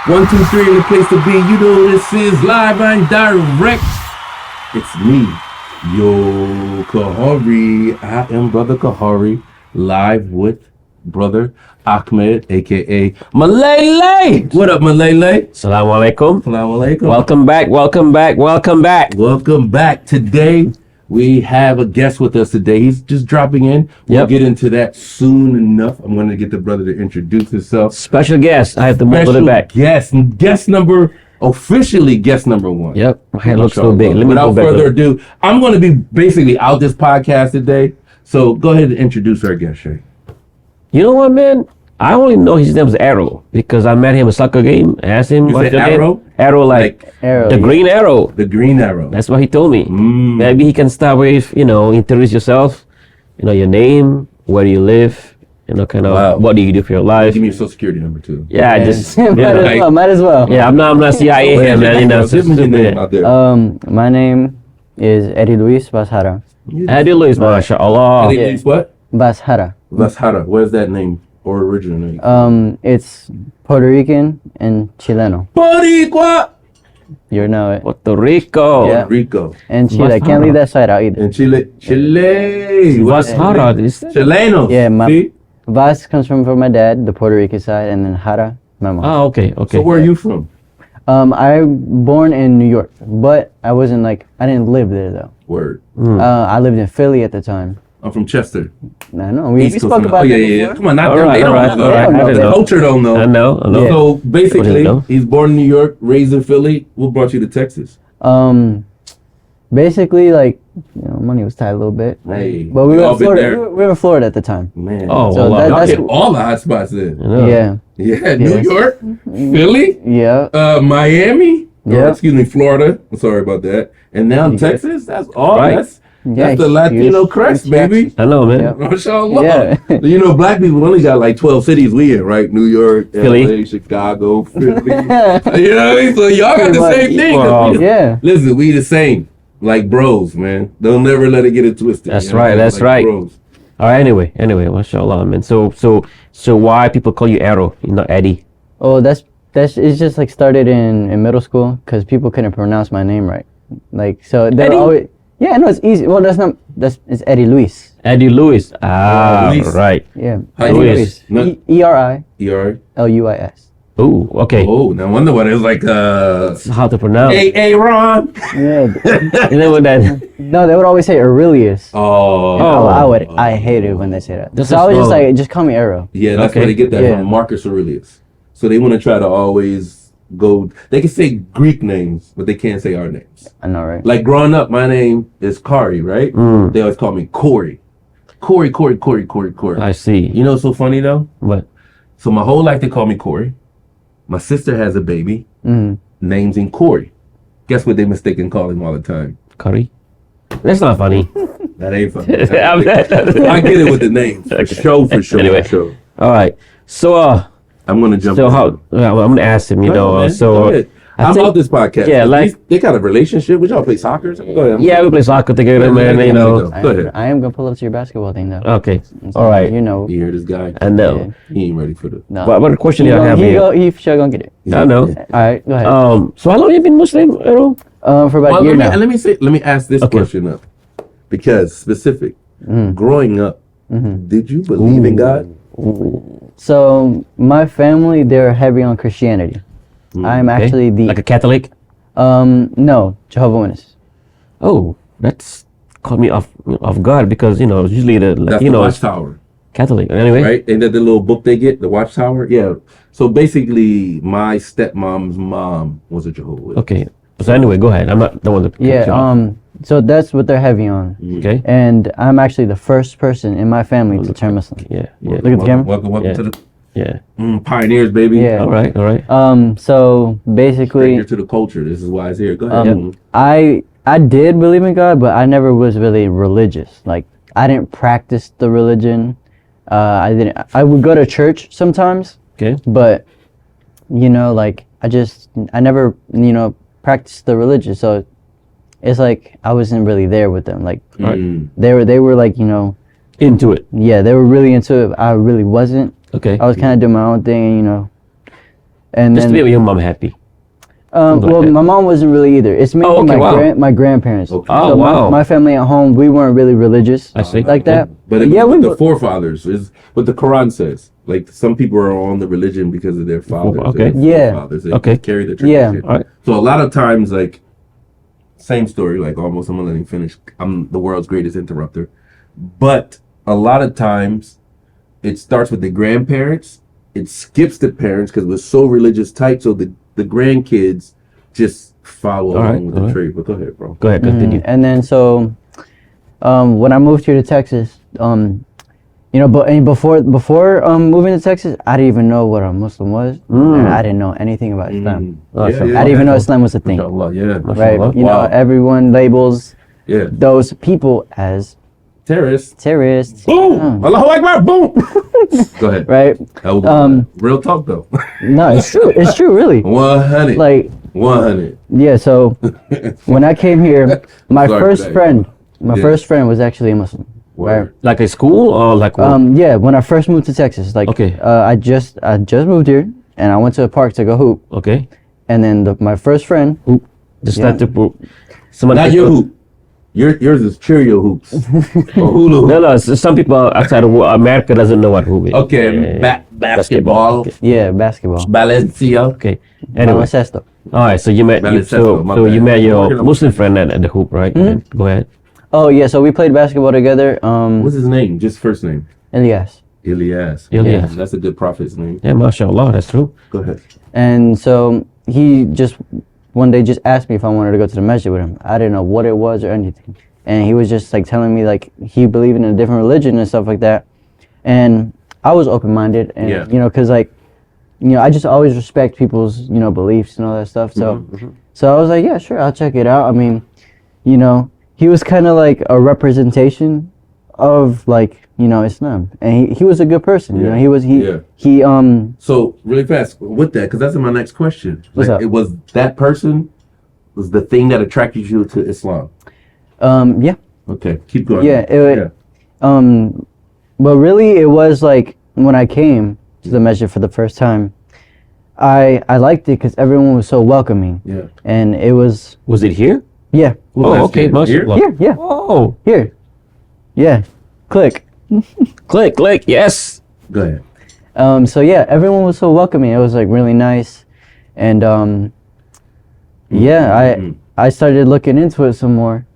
1, 2, 3 in the place to be. You know who this is, live and direct. It's me, Yo Kahari. I am Brother Kahari, live with Brother Ahmed, aka Malele. What up, Malele? Assalamu alaikum. Assalamu alaikum. Welcome back, welcome back, welcome back. Welcome back. Today, we have a guest with us today. He's just dropping in. We'll get into that soon enough. I'm going to get the brother to introduce himself. Special guest. I have to move it back. Officially guest number 1. Yep. My hand looks so big. Without further ado, I'm going to be basically out this podcast today. So go ahead and introduce our guest, Shay. You know what, man? I only know his name is Arrow because I met him at a soccer game. I asked him, what's your Arrow? Name? Arrow, Arrow, the green arrow. The green arrow. That's what he told me. Maybe he can start with, introduce yourself, your name, where do you live, what do you do for your life. Give me your social security number too. Yeah, might as well. Yeah, I'm not CIA here, man. My name is Eddie Luis Bashara. Eddie Luis, mashallah. Eddie Luis what? Bashara. Bashara. Where's that name or original name? It's Puerto Rican and Chileno. Boricua. You know it. Puerto Rico. Yeah. Rico. And Chile. I can't leave that side out either. And Chile. Bashara. Chilenos. Yeah, See? Vas comes from my dad, the Puerto Rican side, and then Jara, my mom. Oh, okay. So where are you from? I'm born in New York, but I didn't live there though. Word. I lived in Philly at the time. I'm from Chester. I know. We East Coast. spoke about that before. Come on, not All them. right, They don't all right, know. all right. They don't The know. culture don't know. I know. So basically, know. he's born in New York, raised in Philly. What brought you to Texas? Basically, money was tight a little bit. Hey, But we you were all in been Florida. there? We were in Florida at the time. Man. Oh, So well, that- Y'all that's hit all the hot spots in. Yeah. Yeah, New Yes. York, Philly, Yeah. Miami. Yeah. Excuse me, Florida. I'm sorry about that. And now Texas. That's all. Right. That's the Latino crest, baby. I know, man. Yeah. Mashallah. Yeah. Black people only got like 12 cities we in, right? New York, Philly. LA, Chicago, Philly. You know what I mean? So y'all got the same thing. 'cause Wow. we- Yeah. Listen, we the same. Like bros, man. They'll never let it get it twisted. That's you know? right, that's Like right. Bros. All right. Anyway, mashallah, man. So why people call you Arrow? You're not Eddie. Oh, it's just started in middle school because people couldn't pronounce my name right. So they Eddie? always. Yeah, no, it's easy. Well, it's Eddie Luis. Eddie Luis. Ah, Luis. right. Yeah. How Eddie you Luis. No- ERILUIS. You all right? Ooh, okay. Oh, no wonder what it was like. How to pronounce? Hey, Ron. Yeah. You know what that? No, they would always say Aurelius. Oh. I hate it when they say that. That's So I was just just- just call me Arrow. Yeah, that's Okay. where they get that Yeah. from, Marcus Aurelius. So they want to try to always go. They can say Greek names, but they can't say our names. I know, right? Like growing up, my name is Kari, right? They always call me Corey. Corey. I see. You know what's so funny though? What? So my whole life they call me Corey. My sister has a baby. Name's in Corey. Guess what they mistaken call him all the time? Curry? That's not funny. That ain't funny. I'm I get it with the names. For sure. Anyway. For sure. All right. So I'm gonna jump. so in. how? Well, I'm gonna ask him. Go ahead. How about this podcast? Yeah, like- they got a relationship. Would y'all play soccer? Go ahead. Yeah, we play soccer together, man. You know. Go ahead. I am gonna pull up to your basketball thing though. Okay. So, All right. You know. You hear this guy? I know. He ain't ready for the. No. What question do I have here? He sure gonna get it. I know. All right, go ahead. So how long you been Muslim, Arrow? For about Well, a year let now. me ask this Okay. question up, because specific. Mm-hmm. Growing up, did you believe in God? So my family, they're heavy on Christianity. I'm Okay. actually Like a Catholic? no, Jehovah's Witness. Oh, that's caught me off guard because usually That's the Watchtower, Catholic. Anyway. right? Ain't that the little book they get, the Watchtower? Yeah. So basically, my stepmom's mom was a Jehovah's Witness. Okay. So anyway, go ahead. I'm not the one to cut you Yeah. off. So that's what they're heavy on. Okay. And I'm actually the first person in my family to turn Muslim. Yeah. Yeah. Look at the camera. Welcome Yeah. to the Yeah. pioneers, baby. Yeah. All right. All right. So basically, Stranger to the culture. This is why it's here. Go ahead. I did believe in God, but I never was really religious. Like I didn't practice the religion. I would go to church sometimes, Okay. but I never practiced the religion. So it's like I wasn't really there with them. Like they were like Into it. yeah, they were really into it. I really wasn't. Okay. I was kind of doing my own thing, And Just to then make your mom happy. like well, that. my mom wasn't really either. It's mainly okay, wow. my grandparents. Okay. Oh, So wow. my family at home, we weren't really religious I see. like that. But yeah, we the were. forefathers is what the Quran says. Like some people are on the religion because of their fathers. Okay. and Yeah. Forefathers. They Okay. carry the Yeah. tradition. Alright. So a lot of times, like, same story. Like almost, I'm gonna let him finish. I'm the world's greatest interrupter. But a lot of times, it starts with the grandparents. It skips the parents because we're so religious type. So the grandkids just follow Alright, along with the alright. trade. But go ahead, bro. Go ahead, continue. And then so, when I moved here to Texas, you know, but before moving to Texas, I didn't even know what a Muslim was. And I didn't know anything about Islam. Oh, sure. I didn't even know Islam was a thing. Mashallah, yeah. Right? You know, Wow. everyone labels Yeah. those people as Terrorists. terrorists. Boom! Allahu Akbar! Boom! Go ahead. Right? Real talk though. No, it's true. It's true, really. 100. Like, 100. yeah. So when I came here, my Sorry first for that. friend, my Yeah. first friend was actually a Muslim. Word. Like a school or like what? Yeah, when I first moved to Texas, like, Okay. I just moved here, and I went to a park to go hoop, Okay. and then my first friend, Just Yeah. start to put someone. Not your hoop. Yours is Cheerio hoops. Or hula hoop. No. Some people outside of America doesn't know what hoop is. Okay, Yeah. basketball. Okay. yeah, basketball, Balencia. Okay. Anyway. baloncesto. All right. So you met. Baloncesto, my So you bad. met your Working on- Muslim friend at the hoop, right? Go ahead. Oh yeah, so we played basketball together. What's his name? Just first name. Elias, Ilyas. Ilyas. That's a good prophet's name. Yeah, mashallah, that's true. Go ahead. and so he just one day just asked me if I wanted to go to the masjid with him. I didn't know what it was or anything, and he was just like telling me like he believed in a different religion and stuff like that, and I was open minded, and Yeah. you know, cause like, you know, I just always respect people's, you know, beliefs and all that stuff. So, so I was like, yeah, sure, I'll check it out. I mean, you know, he was kind of like a representation of like, you know, Islam, and he was a good person. You Yeah. know, Yeah. he So really fast with that, because that's my next question. What's Like, up? it was that person was the thing that attracted you to Islam. yeah. Okay, keep going. Yeah, but really it was like when I came to the masjid for the first time, I liked it because everyone was so welcoming, yeah. and it was Was it here? yeah Oh, that's okay, good. Here? mashallah. yeah Oh, here yeah click. click, yes. Go ahead. So yeah, everyone was so welcoming. It was like really nice, and yeah, I started looking into it some more,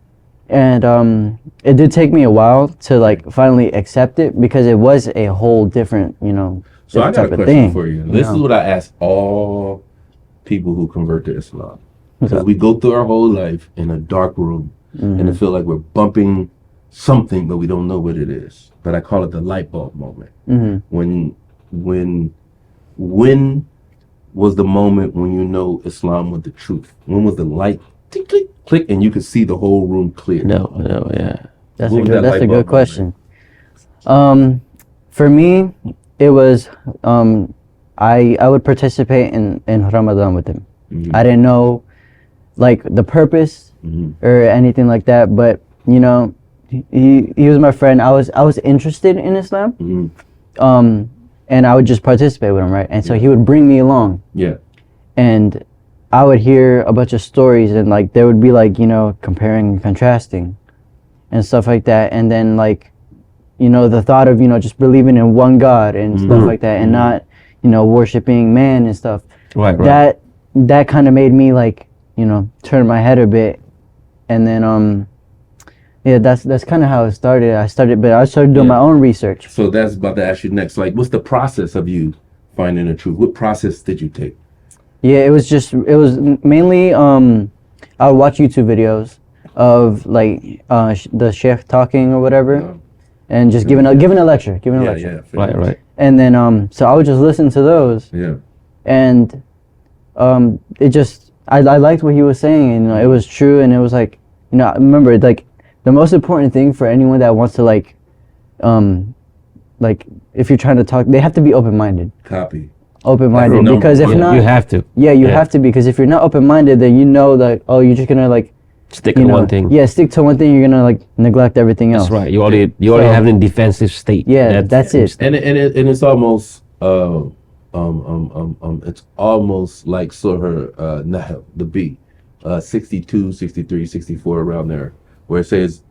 and it did take me a while to like finally accept it because it was a whole different, you know, So I different got a type of question thing. for you. you This know? is what I ask all people who convert to Islam. Because up? we go through our whole life in a dark room and it feel like we're bumping something, but we don't know what it is. But I call it the light bulb moment. When was the moment when you know Islam was the truth? When was the light tick, click, click, and you could see the whole room clear? No, yeah. That's What a was good. that That's a light good bulb question. For me, it was I would participate in Ramadan with him. I didn't know like the purpose or anything like that, but you know, he was my friend. I was interested in Islam, and I would just participate with him, right? And so he would bring me along, Yeah. and I would hear a bunch of stories, and like there would be like, you know, comparing and contrasting and stuff like that, and then like, you know, the thought of, you know, just believing in one God and stuff like that, and not, you know, worshiping man and stuff. Right, right. That kind of made me like, you know, turn my head a bit, and then yeah, that's kind of how it started. I started doing my own research. So that's about to ask you next. Like, what's the process of you finding the truth? What process did you take? Yeah, it was mainly I would watch YouTube videos of like the sheikh talking or whatever, and just giving a lecture, Yeah. Right, right. and then so I would just listen to those, Yeah. and it just I liked what he was saying, and you know, it was true, and it was like, you know, I remember like the most important thing for anyone that wants to like if you're trying to talk, they have to be open-minded Copy. open-minded Number because if one. not, You have to yeah, you Yeah. have to, because if you're not open-minded, then you know that, oh, you're just gonna like, stick you to know, one thing. yeah, stick to one thing, you're gonna like neglect everything else. That's right. You already So- have in defensive state. Yeah, that's it. And it's almost it's almost like Surah Nahl, the B, 62, 63, 64, around there, where it says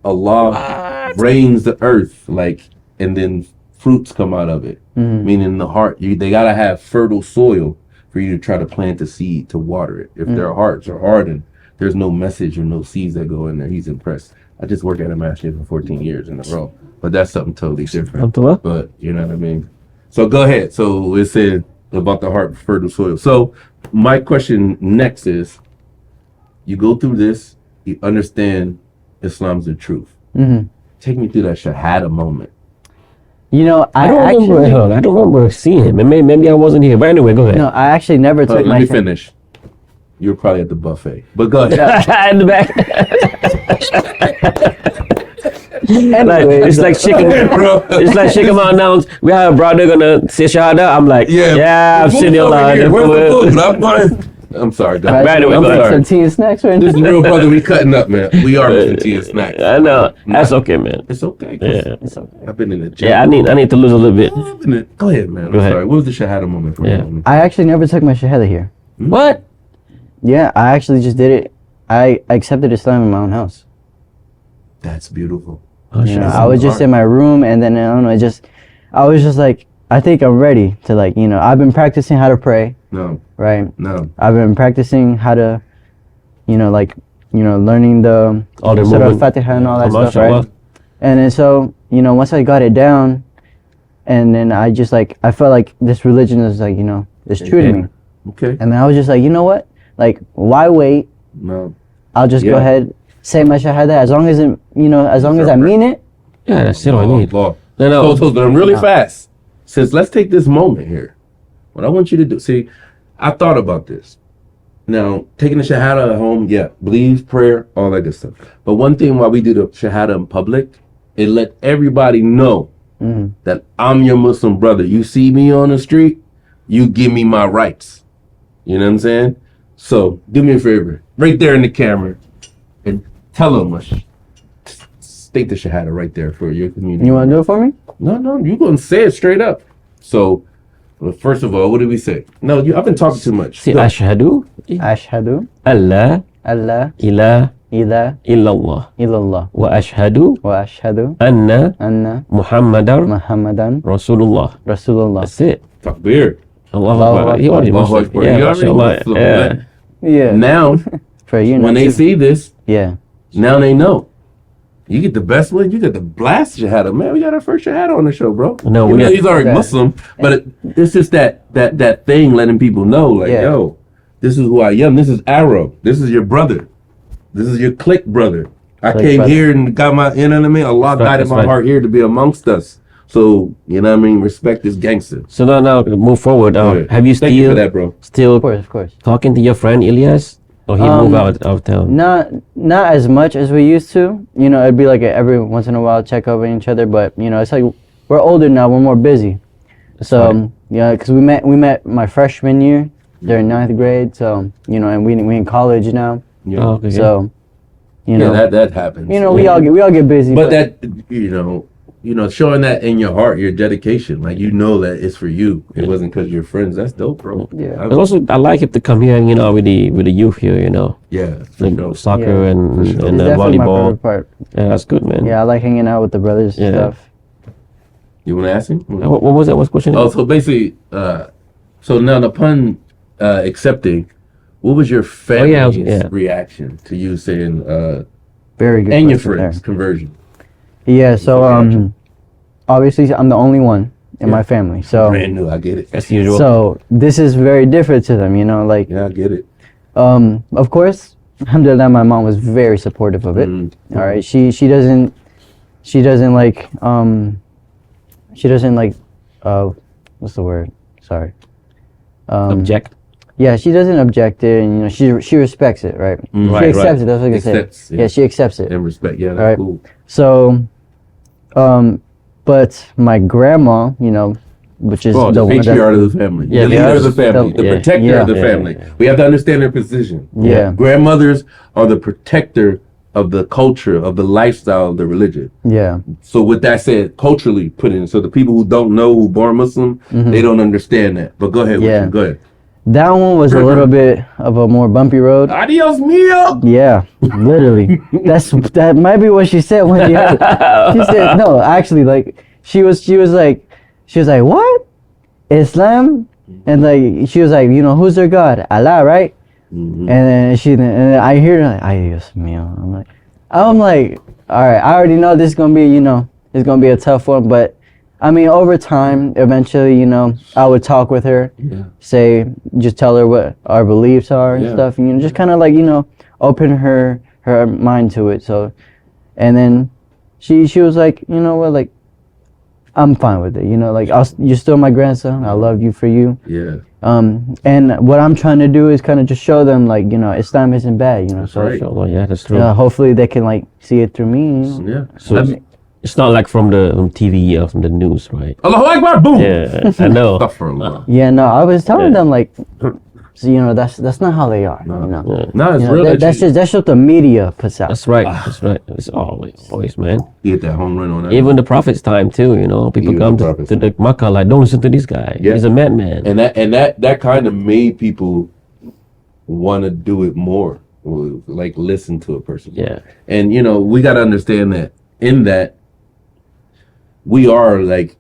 Allah rains the earth, like, and then fruits come out of it, meaning the heart. They gotta have fertile soil for you to try to plant a seed to water it. If their hearts are hardened, there's no message or no seeds that go in there. He's impressed. I just worked at a masjid for 14 years in a row, but that's something totally different. But you know what I mean? So go ahead. So it said about the heart, fertile soil. So my question next is, you go through this, you understand Islam's the truth. Take me through that Shahada moment. You know, I don't remember seeing him. Maybe I wasn't here. But anyway, go ahead. No, I actually never took my. Let me finish. You were probably at the buffet, but go ahead. In the back. Anyway, it's like shaking, bro. It's like shaking my announce. We have a brother gonna say shahada. I'm like, yeah, I'm sitting online. Where's the food? I'm sorry, guys. Right away, I'm go ahead. sorry. some tea and snacks right This is now. real, brother. We cutting up, man. We are missing tea and snacks. I know. That's okay, man. It's okay. Yeah. It's okay. I've been in the gym. Yeah, I need to lose a little bit. Go ahead, man. I'm ahead. sorry. What was the Shahada moment for Yeah. you? I actually never took my shahada here. What? Yeah, I actually just did it. I accepted Islam in my own house. That's beautiful. Oh, You know, shit. I was just in my room, and then I don't know. I was just like, I think I'm ready to, like, you know. I've been practicing how to pray, No, right? no. I've been practicing how to, you know, like, you know, learning the All the Surah movement. Fatiha and all that Oh, stuff, right? mashallah. And then so, you know, once I got it down, and then I just like, I felt like this religion is like, you know, it's true to me. Okay. And then I was just like, you know what? Like, why wait? No. I'll just go Yeah. ahead, say my shahada, as long as it, you know, as long as I mean it. Yeah, that's it. I need. Law. No. So then really No. fast. Says, let's take this moment here. What I want you to do, see, I thought about this. Now, taking the Shahada at home, yeah, believe, prayer, all that good stuff. But one thing why we do the Shahada in public, it let everybody know that I'm your Muslim brother. You see me on the street, you give me my rights. You know what I'm saying? So do me a favor, right there in the camera, and tell them, state the Shahada right there for your community. You want to do it for me? No, you're going to say it straight up. So, well, first of all, what did we say? No, I've been talking too much. See, Go. ashhadu Ashhadu alla alla ilaha ilaha illallah illallah wa ashhadu wa ashhadu anna anna Muhammadar Muhammadan Rasulullah. Rasulullah. That's it. Takbir. Allahu Allahu Akbar. He Akbar. already Allahu Muslim. Akbar. Yeah, You already mashallah. Muslim. Yeah. Yeah. Now, For you, when not they you. see this, Yeah. now they know. You get the best one. You get the blast Shahada. Man, we got our first Shahada on the show, bro. No, You we know, got- he's already that. Muslim, but it's just that thing letting people know, like, Yeah. yo, this is who I am. This is Arrow. This is your brother. This is your clique brother. I Clique came brother. here and got my, you know what I mean? Allah That's right, guided that's my right. heart here to be amongst us. So, you know what I mean? Respect this gangster. So now move forward. Good. Have you Thank you for still that, bro. still Of course. talking to your friend Ilyas, or he moved out of town? Not as much as we used to. You know, it'd be like every once in a while check up on each other. But you know, it's like we're older now. We're more busy. So yeah, because we met my freshman year during 9th grade. So you know, and we in college now. Yeah, Oh, okay. So you know, that happens. you know, we all get busy. But that, you know, showing that in your heart, your dedication, like, you know that it's for you. It wasn't because you're friends. That's dope, bro. Yeah. And also, I like him to come here and with the youth here. Yeah, for Like sure. soccer Yeah, and sure. and it's definitely my volleyball. favorite part. Yeah, that's good, man. Yeah, I like hanging out with the brothers and Yeah. stuff. You want to ask him? What was that? What's the question? Oh, so basically, so now upon accepting, what was your family's yeah. reaction to you saying, Very good. and your question there. friends, conversion? Yeah. So Reaction. obviously I'm the only one in Yeah. my family. So Brand new, I get it. As usual. so this is very different to them. You know, like Yeah, I get it. of course, alhamdulillah, my mom was very supportive of it. Mm. All right, she doesn't like what's the word? Sorry. Object. Yeah, she doesn't object it, and you know she respects it, right? Mm. She Right, accepts it. That's what I say. Accepts, yeah. Yeah, she accepts it. And respect. Yeah, that's Right. cool. So, but my grandma, you know, which is Oh, the one patriarch of the family. Yeah, the leader yeah. of the family. The Yeah. protector Yeah. of the Yeah, family. We have to understand their position. Yeah. Grandmothers are the protector of the culture, of the lifestyle of the religion. Yeah. So with that said, culturally put in, so the people who don't know who born Muslim, they don't understand that. But go ahead, with Yeah. you. Go ahead. That one was a little bit of a more bumpy road. Adios mio. Yeah, literally. That might be what she said when she had it. She said no, actually, like she was like what? Islam? And like she was like, you know, who's their God? Allah, right? And then and I hear her like, ay Dios mío. I'm like, all right, I already know this is gonna be, you know, it's gonna be a tough one, but I mean, over time, eventually, you know, I would talk with her, just tell her what our beliefs are and stuff, and, you know, just kind of like, you know, open her mind to it. So, and then she was like, you know what, like, I'm fine with it, you know, like, you're still my grandson. I love you for you. Yeah. And what I'm trying to do is kind of just show them, like, you know, Islam isn't bad, you know. That's So, right. Yeah, that's true. hopefully they can like see it through me. You know? Yeah. So it's not like from the TV or from the news, right? Allahu Akbar, boom. Yeah, I know. Astaghfirullah. Yeah, no, I was telling Yeah. them like, so, you know, that's not how they are. You know, No, it's You know, real. that's just what the media puts out. That's right. That's right. It's always, man. You get that home run on that. Even the prophet's time too. You know, people Even come the to prophet's the Makkah like, don't listen to this guy. Yeah. He's a madman. and that kind of made people want to do it more, or, like listen to a person. Yeah. And you know, we got to understand that in that we are like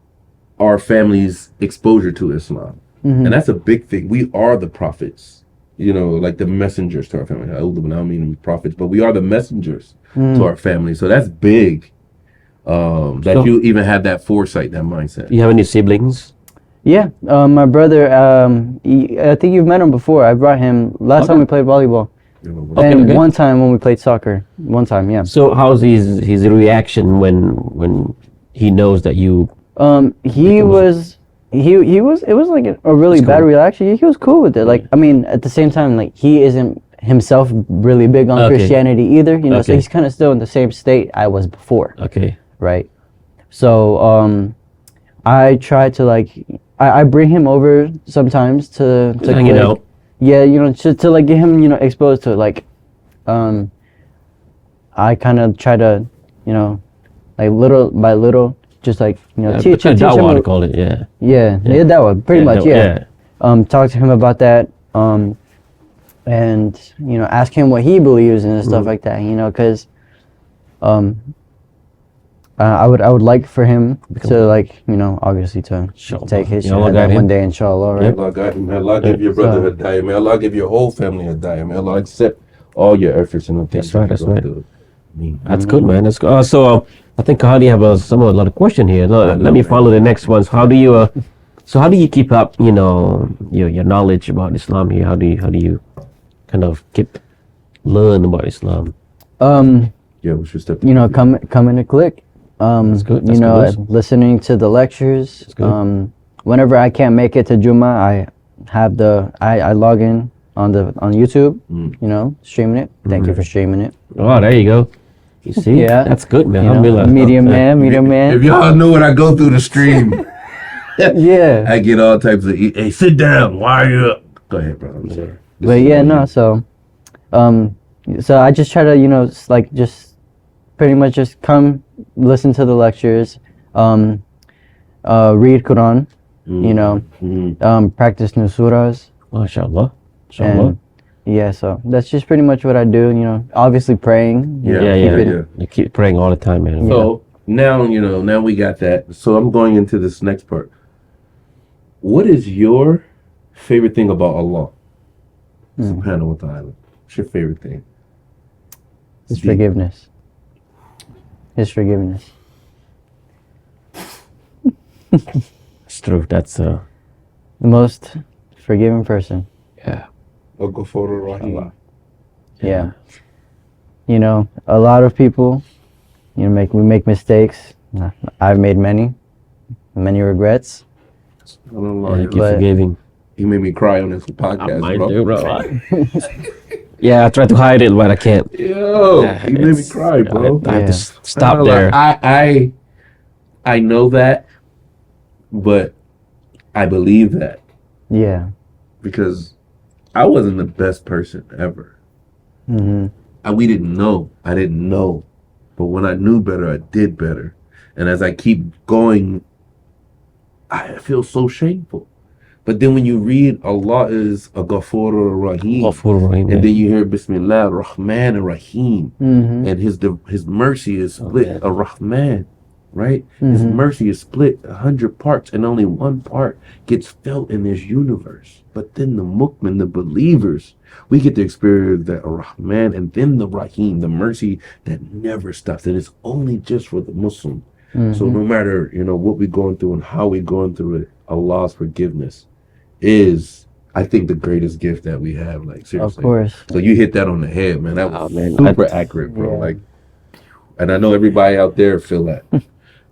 our family's exposure to Islam, and that's a big thing. We are the prophets, you know, like the messengers to our family. I don't mean prophets, but we are the messengers to our family. So that's big. That So- you even have that foresight, that mindset. Do you have any siblings? Yeah, my brother. I think you've met him before. I brought him last time we played volleyball, and okay. one time when we played soccer. One time, yeah. So how's his reaction when he knows that you? He was. It was like a really It's bad cool. reaction. He was cool with it. Like, I mean, at the same time, like he isn't himself really big on Okay. Christianity either. You know, so Okay. he's kind of still in the same state I was before. Okay. Right. So I try to like I bring him over sometimes to Hang it click. out. Yeah, you know, to like get him, you know, exposed to it. Like I kind of try to, you know, like little by little, just like, you know, teach him. That one, call it. Yeah. Yeah, that one pretty much. that- Yeah. Talk to him about that. And you know, ask him what he believes in and stuff like that. You know, because I would like for him to like, you know, obviously to Inshallah. take his Ya Allah shahada guide him. one day, inshallah, right? May Allah guide him. May Allah give your brother hidayah. May Allah give your whole family hidayah. May Allah accept all your efforts and the things That's right, that that's you go right. through. That's good, man. That's good. So I think Kahani have a lot of question here. Let me follow the next ones. How do you how do you keep up, you know, your knowledge about Islam here? How do you kind of learn about Islam? Yeah, we should step. You know, come in a click. That's good. You That's know, good. listening to the lectures. good. Whenever I can't make it to Juma, I have I log in on YouTube. You know, streaming it. Thank you for streaming it. Oh, there you go. You see? Yeah. That's good, man. You know, Alhamdulillah. medium man. If y'all know what I go through the stream, Yeah. I get all types of. Hey, sit down. Why are you up? Go ahead, bro. I'm sorry. But yeah, no. So I just try to, you know, like just pretty much just come listen to the lectures, read Quran, you know, practice new surahs, MashaAllah. MashaAllah. and yeah. So that's just pretty much what I do. You know, obviously praying. you know, Yeah, keep yeah. it- You keep praying all the time, man. So now now we got that. So I'm going into this next part. What is your favorite thing about Allah? Subhanahu wa ta'ala. What's your favorite thing? His forgiveness. His forgiveness. It's true. That's The most forgiving person. yeah. Al-Ghafur Rahim. Yeah. You know, a lot of people, you know, we make mistakes. I've made many regrets. I don't know. Yeah, keep But- forgiving. He made me cry on this podcast, Mine bro. too, bro. Yeah, I try to hide it, but I can't. Yo, Yeah, he made me it's- cry, bro. I have to Yeah. stop there. I know that, but I believe that Yeah. because I wasn't the best person ever. Hmm. we didn't know. I didn't know. But when I knew better, I did better. And as I keep going, I feel so shameful. But then when you read Allah is a Ghafur Rahim, Ghafur Rahim, and yeah. then you hear Bismillah Rahman Rahim, and his mercy is split yeah. a Rahman, right? His mercy is split 100 parts, and only one part gets felt in this universe. But then the Mu'min, the believers, we get to experience that Rahman and then the Rahim, the mercy that never stops, and it's only just for the Muslim. So no matter, what we're going through and how we're going through it, Allah's forgiveness is, I think, the greatest gift that we have. Like, seriously. Of course. So you hit that on the head, man. That was man. super accurate, bro. Yeah. Like, and I know everybody out there feel that.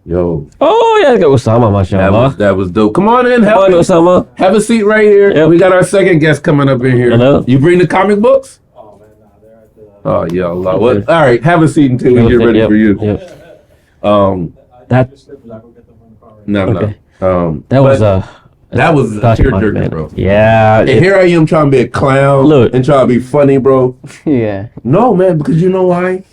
Yo, Oh yeah, Osama, that mashallah. was dope. Come on in, Come on, have Osama. a seat right here. Yep. We got our second guest coming up in here. Hello. You bring the comic books? Oh man, nah, they're at the. Oh yeah, Allah. Well, all right, have a seat until we get ready Yep, for you. yep. I just slipped, I go get them from the car right now. No, Okay. no. That was that was a touch point, tearjerker, man. bro. Yeah. And here I am trying to be a clown Look. and trying to be funny, bro. Yeah. No, man, because you know why?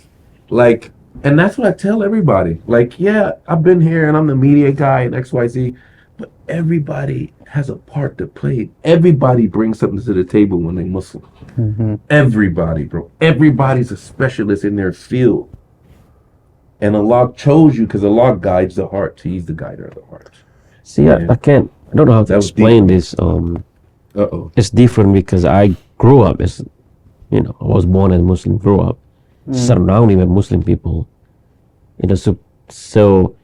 Like, and that's what I tell everybody. Like, yeah, I've been here and I'm the media guy and XYZ, but everybody has a part to play. Everybody brings something to the table when they Muslim. Everybody, bro. Everybody's a specialist in their field. And Allah chose you because Allah guides the heart. He's the guider of the heart. See, Yeah. I can't. I don't know how to That was explain deep. this. Uh-oh. It's different because I grew up as, I was born as Muslim, grew up surrounded by Muslim people. So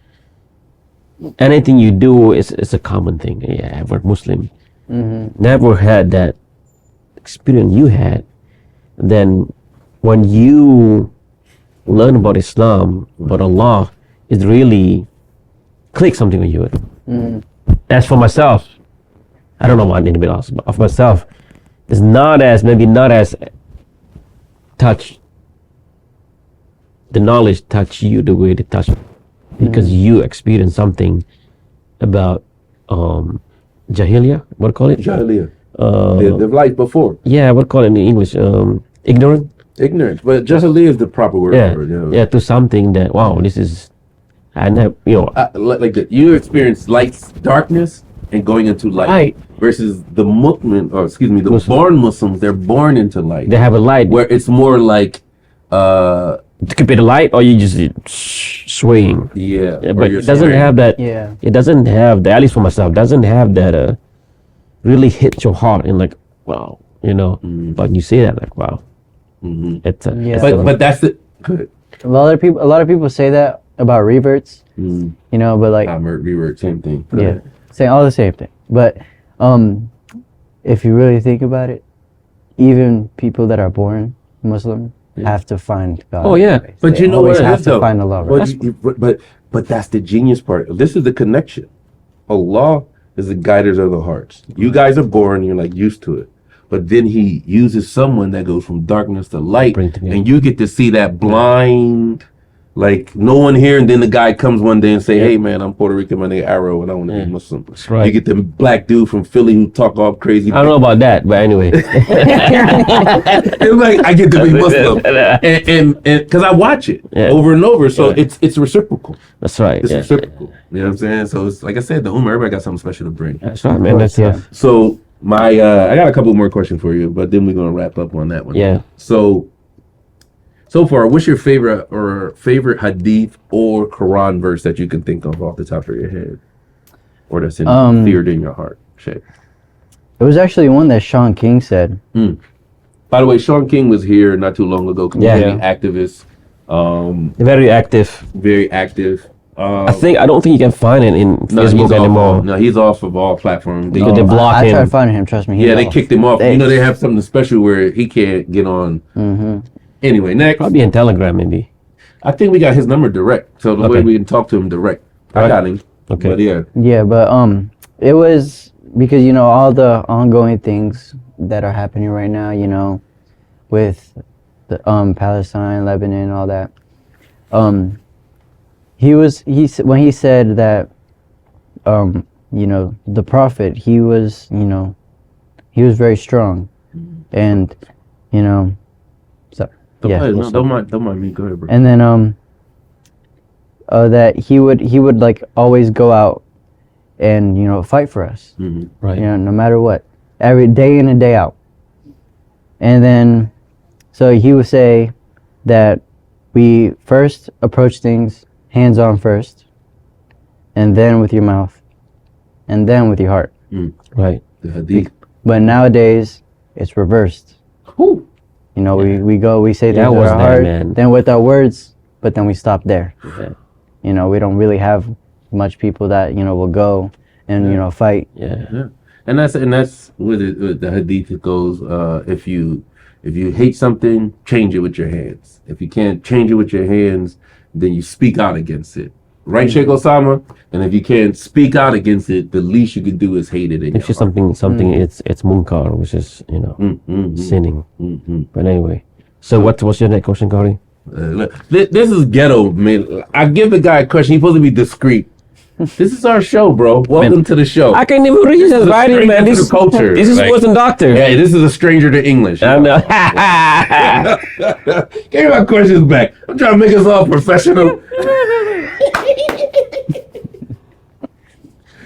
anything you do is a common thing. Yeah, we're Muslim. Never had that experience you had. Then when you learn about Islam, about Allah, it really clicks something with you. As for myself, I don't know about anybody else, but of myself, it's maybe not as touch. The knowledge touch you the way they touch me, because you experience something about Jahiliyyah. What do you call it? Jahiliyyah. The life before. Yeah, what do you call it in English? Ignorant. Ignorance. But Jahiliyyah is the proper word Yeah, for it. yeah, to something that this is, I never, Like that. You experience lights, darkness, and going into light. Right. Versus the Muslim, the Muslim. born Muslims, they're born into light. they have a light. Where it's more like, It could be the light, or you just swaying. yeah. Yeah, or but you're it doesn't swearing. have that. Yeah. It doesn't have that. At least for myself, doesn't have that. Really hit your heart and like, wow, But you say that like, wow. It's Yeah. But that's the good. A lot of people say that about reverts, but like, Revert, same thing. yeah, saying all the same thing. But if you really think about it, even people that are born Muslim have to find God. Oh, yeah. always. But They you know always what? have It is, to though. find Allah. But, Right? but that's the genius part. This is the connection. Allah is the guiders of the hearts. You guys are born, you're like used to it. But then he uses someone that goes from darkness to light, Bring together. and you get to see that blind, like no one here, and then the guy comes one day and say, "Hey man, I'm Puerto Rican, my name Arrow, and I want to be Muslim." That's right. You get the black dude from Philly who talk all crazy. I don't know about that, but anyway. It's like I get to be Muslim, and because I watch it Yeah. over and over, so Yeah. it's reciprocal. That's right. It's Yeah. reciprocal. You know what I'm saying? So it's like I said, the Ummah, everybody got something special to bring. That's right, man. That's Yeah. So my I got a couple more questions for you, but then we're gonna wrap up on that one. Yeah. So far, what's your favorite hadith or Quran verse that you can think of off the top of your head, or that's seared in your heart? Shay. It was actually one that Sean King said. By the way, Sean King was here not too long ago. Community activist, Very active. very active. I don't think you can find it in Facebook anymore. No, he's off of all platforms. They, Because they block I tried him. finding him. Trust me. he's yeah, they off. kicked him off. They- You know, they have something special where he can't get on. Anyway, next. Probably in Telegram, maybe. I think we got his number direct, so the way Okay. we can talk to him direct. I Alright. got him. Okay. But yeah, Yeah, but it was because all the ongoing things that are happening right now, with the Palestine, Lebanon, all that. When he said that, the prophet, he was very strong, and Yeah. Go ahead. No, don't mind me. Go ahead, bro. And then that he would like always go out and fight for us. Mhm. Right. No matter what, every day in and day out. And then so he would say that we first approach things hands on first, and then with your mouth, and then with your heart. Right. The hadith. But nowadays it's reversed. Whew. We say things Yeah, I with was our there, heart, man. then with our words, but then we stop there. Yeah. We don't really have much people that will go and fight. Yeah. Yeah, and that's with the hadith. It goes, if you hate something, change it with your hands. If you can't change it with your hands, then you speak out against it. Right, Sheikh Osama? And if you can't speak out against it, the least you can do is hate it in It's your just heart. something. It's munkar, which is sinning. Mhm. But anyway, so what's your next question, Kari? Look, this is ghetto, man. I give the guy a question. He's supposed to be discreet. This is our show, bro. Welcome to the show. I can't even read This his is a writing, stranger man. to This the culture. This is Like, wasn't doctor. Hey, this is a stranger to English. I know. Give me my questions back. I'm trying to make us all professional.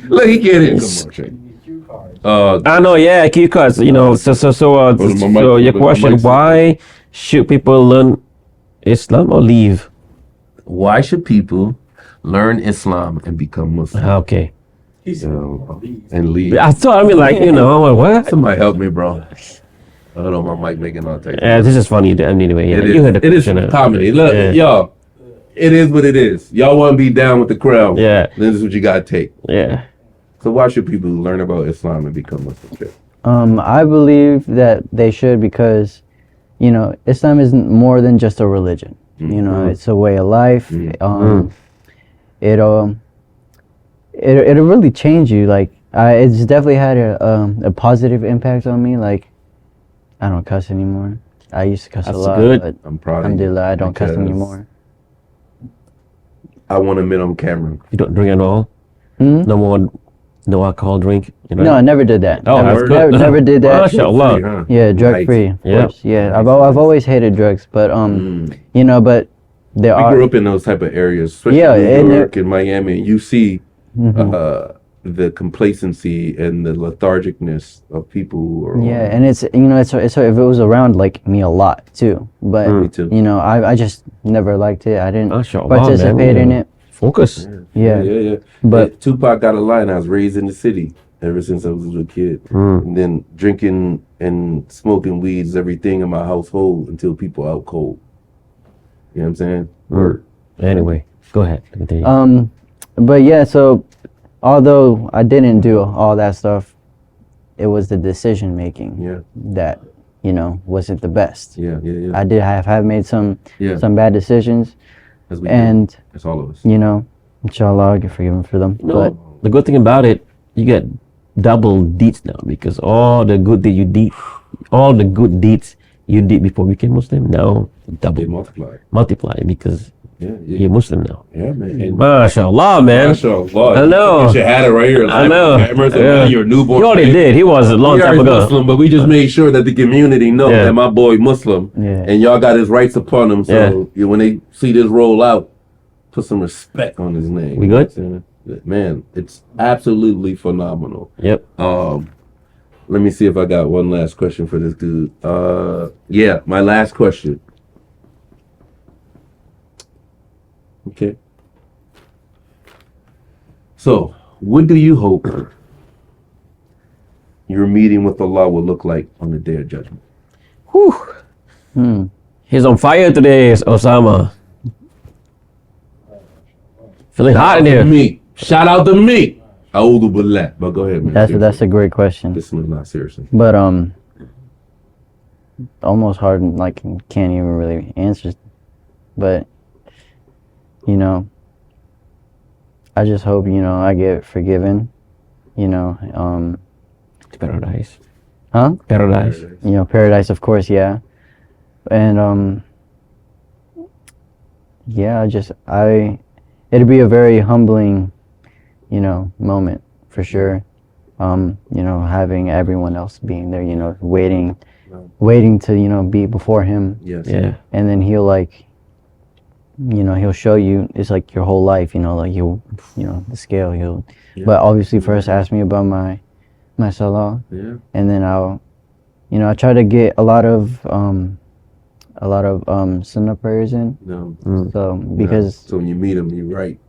Look, he get it. Come on, Shay. I know, yeah, cue cards. So my mic- so your my question: mic's- why should people learn Islam or leave? Why should people learn Islam and become Muslim? Okay, He said, And leave? I thought I'm like, what? Somebody help me, bro. Hold on, my mic making all types. Yeah, this is funny. Anyway, yeah, It you is. heard the It is question. comedy. Look, Yeah. y'all. It is what it is. Y'all want to be down with the crowd. Yeah. Then this is what you gotta take. Yeah, So why should people learn about Islam and become Muslim? I believe that they should because, Islam isn't more than just a religion. It's a way of life. It'll really change you. Like, it's definitely had a positive impact on me. Like, I don't cuss anymore. I used to cuss That's a lot, good. but I'm proud of you. alhamdulillah, I don't cuss because anymore. I want to admit on camera. you don't drink at all. Hmm? No alcohol drink. No, I never did that. Oh, never, that's good. never did that. Mashallah. Free, huh? Yeah, drug Nice. free. Of Yeah. course. Yeah, I've always hated drugs, but but there We are. grew up in those type of areas, especially Yeah, in New and York and Miami. You see Mhm. the complacency and the lethargicness of people who are Yeah, and it's if it was around like me a lot too, but Me too. I just never liked it. I didn't Mashallah, participate man. in it. Focus. Yeah, yeah. But- Tupac got a line. I was raised in the city ever since I was a little kid, and then drinking and smoking weeds, everything in my household until people out cold. You know what I'm saying? Word. Anyway, go ahead. Continue. But yeah, so although I didn't do all that stuff, it was the decision making Yeah, that wasn't the best. yeah. I did have made some Yeah. bad decisions, That's what we do. and That's all of us. inshallah I'll get forgiven for them. No, But the good thing about it, you get double deeds now because all the good that you did, all the good deeds you did before you became Muslim, now They double multiply. because Yeah, you're Muslim now. yeah, man. And Mashallah, man. mashallah, I know. You should have it right here. I know. Yeah. You're a newborn. You already baby. did. He was a long We time are ago. Muslim, but we just made sure that the community know Yeah. that my boy Muslim, Yeah. and y'all got his rights upon him. So Yeah. when they see this roll out, put some respect on his name. We good? You know what I'm saying? Man, it's absolutely phenomenal. Yep. Let me see if I got one last question for this dude. Yeah, my last question. Okay. So, what do you hope your meeting with Allah will look like on the day of judgment? Whew. He's on fire today, Osama. Feeling hot in here. Me. Shout out to me. A'udhu billah. But go ahead, man. that's a great question. This one's not seriously. But almost hard, like can't even really answer. But I just hope I get forgiven. Paradise. Huh? Paradise. Paradise, of course, yeah. And yeah, it'd be a very humbling, moment for sure. Having everyone else being there, waiting waiting to, you know, be before him. Yes. Yeah. And then he'll like, you know, he'll show you, it's like your whole life, you know, like you know, the scale, Yeah. but obviously first ask me about my salah, Yeah. and then I'll, you know, I try to get a lot of sunnah prayers in, No. so because So when you meet him, you're right.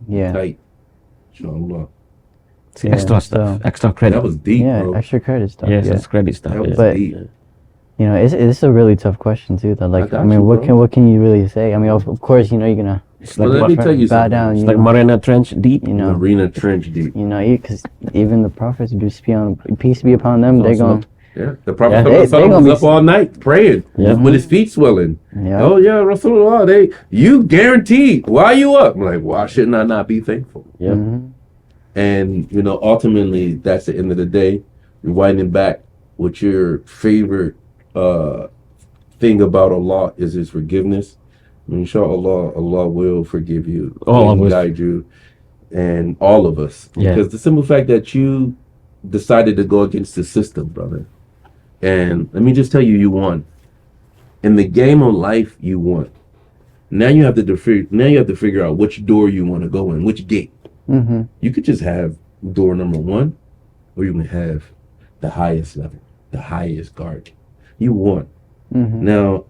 yeah, Tight. Inshallah. It's extra Yeah, stuff, so- extra credit. That was deep, yeah, bro. extra credit stuff. yes, yeah. it's credit stuff. That was Yeah. But- deep. You know, it's a really tough question too. Though, like, got I mean, you, bro. what can you really say? I mean, of course, you know, you're gonna It's Well, like, let me what, tell you bow something. down. it's You like know, Marina Trench deep. you know, Marina Trench deep. you know, because even the prophets, peace be upon them, they're Awesome. going, Yeah. The Prophet Yeah. Sallallahu Alaihi They Wasallam gonna was be- up all night praying Yeah. with his feet swelling. yeah, Oh yeah, Rasulullah, you guaranteed. Why you up? I'm like, why shouldn't I not be thankful? Yeah. mhm, And you know, ultimately, that's the end of the day. You're winding back. What your favorite thing about Allah is His forgiveness. Inshallah, Allah will forgive you, All and of us. guide you, and all of us. Yeah. Because the simple fact that you decided to go against the system, brother. And let me just tell you, you won. In the game of life, you won. Now you have to figure out which door you want to go in, which gate. mhm, You could just have door number 1, or you can have the highest level, the highest guard. You won. mhm, Now,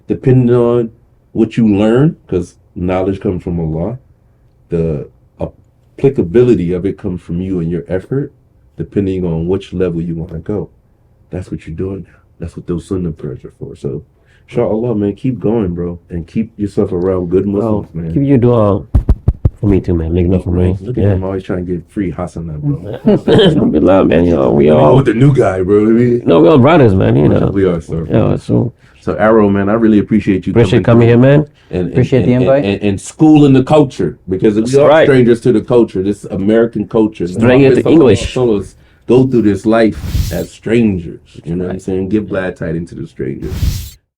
depending on what you learn, because knowledge comes from Allah, the applicability of it comes from you and your effort, depending on which level you want to go. That's what you're doing now. That's what those sunnah prayers are for. So, inshallah, man, keep going, bro, and keep yourself around good Well, Muslims, man. give you dua for me too, man. Make enough for me. Look at Yeah. him always trying to get free Hasana, bro. Alhamdulillah, man. You know, we Oh, all, with the new guy, bro. no, we all brothers, man. You know. We are, sir. Yeah. So So, Arrow, man, I really appreciate you appreciate coming here, man. and Appreciate the invite. and schooling the culture, because we are right. strangers to the culture, this American culture. Stranger to Prophet English. told us, go through this life as strangers. You know what I'm saying? Give glad tidings to the strangers.